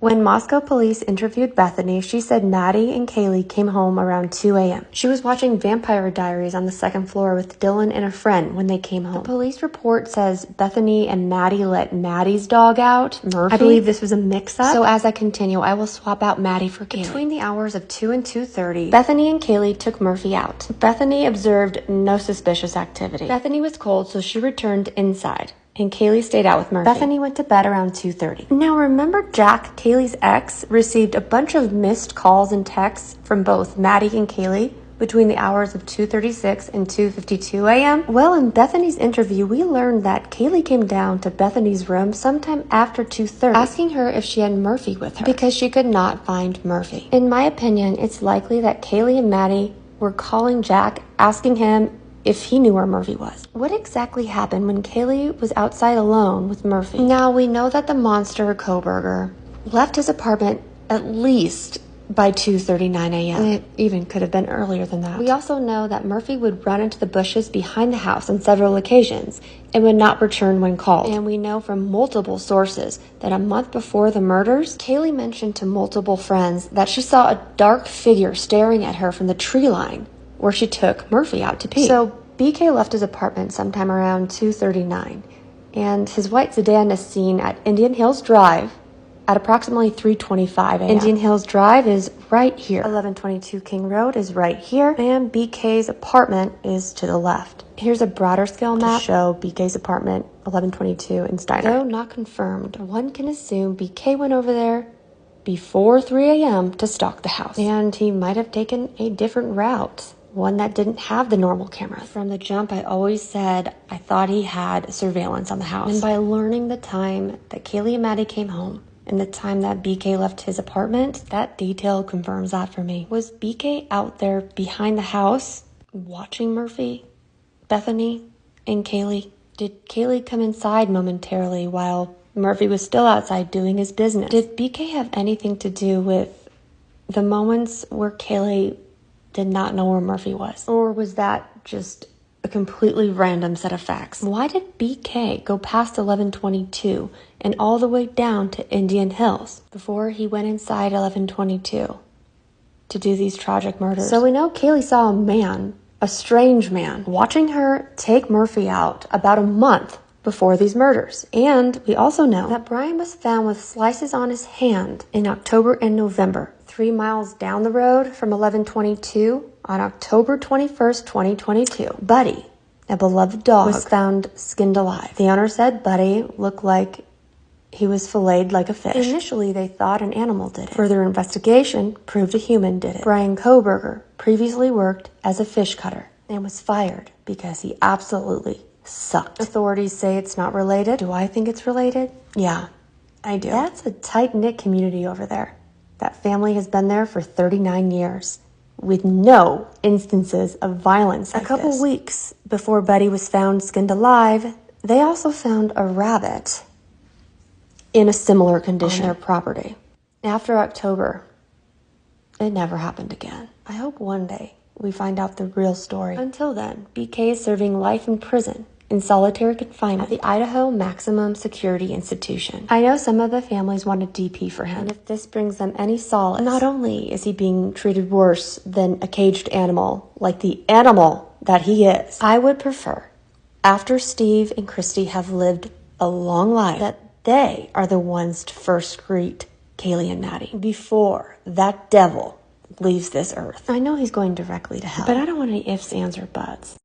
When Moscow police interviewed Bethany, she said Maddie and Kaylee came home around 2 a.m. She was watching Vampire Diaries on the second floor with Dylan and a friend when they came home. The police report says Bethany and Maddie let Maddie's dog out, Murphy. I believe this was a mix-up. So as I continue, I will swap out Maddie for Kaylee. Between the hours of 2 and 2:30, Bethany and Kaylee took Murphy out. Bethany observed no suspicious activity. Bethany was cold, so she returned inside, and Kaylee stayed out with Murphy. Bethany went to bed around 2:30. Now remember Jack, Kaylee's ex, received a bunch of missed calls and texts from both Maddie and Kaylee between the hours of 2:36 and 2:52 a.m.? Well, in Bethany's interview, we learned that Kaylee came down to Bethany's room sometime after 2:30, asking her if she had Murphy with her because she could not find Murphy. In my opinion, it's likely that Kaylee and Maddie were calling Jack, asking him if he knew where Murphy was. What exactly happened when Kaylee was outside alone with Murphy? Now, we know that the monster Koberger left his apartment at least by 2:39 a.m. It even could have been earlier than that. We also know that Murphy would run into the bushes behind the house on several occasions and would not return when called. And we know from multiple sources that a month before the murders, Kaylee mentioned to multiple friends that she saw a dark figure staring at her from the tree line where she took Murphy out to pee. So BK left his apartment sometime around 2:39, and his white sedan is seen at Indian Hills Drive at approximately 3:25 a.m. Indian Hills Drive is right here. 1122 King Road is right here, and BK's apartment is to the left. Here's a broader scale map to show BK's apartment, 1122 in Steiner. Though not confirmed, one can assume BK went over there before 3 a.m. to stalk the house, and he might have taken a different route, one that didn't have the normal cameras. From the jump, I always said I thought he had surveillance on the house. And by learning the time that Kaylee and Maddie came home and the time that BK left his apartment, that detail confirms that for me. Was BK out there behind the house watching Murphy, Bethany, and Kaylee? Did Kaylee come inside momentarily while Murphy was still outside doing his business? Did BK have anything to do with the moments where Kaylee did not know where Murphy was? Or was that just a completely random set of facts? Why did BK go past 1122 and all the way down to Indian Hills before he went inside 1122 to do these tragic murders? So we know Kaylee saw a man, a strange man, watching her take Murphy out about a month before these murders. And we also know that Brian was found with slices on his hand in October and November, 3 miles down the road from 1122 on October 21st, 2022. Buddy, a beloved dog, was found skinned alive. The owner said Buddy looked like he was filleted like a fish. Initially, they thought an animal did it. Further investigation proved a human did it. Brian Koberger previously worked as a fish cutter and was fired because he absolutely sucked. Authorities say it's not related. Do I think it's related? Yeah, I do. That's a tight-knit community over there. That family has been there for 39 years with no instances of violence like this. A couple weeks before Buddy was found skinned alive, they also found a rabbit in a similar condition on their property. After October, it never happened again. I hope one day we find out the real story. Until then, BK is serving life in prison in solitary confinement at the Idaho Maximum Security Institution. I know some of the families want a DP for him, and if this brings them any solace, not only is he being treated worse than a caged animal, like the animal that he is, I would prefer, after Steve and Christy have lived a long life, that they are the ones to first greet Kaylee and Maddie before that devil leaves this earth. I know he's going directly to hell, but I don't want any ifs, ands, or buts.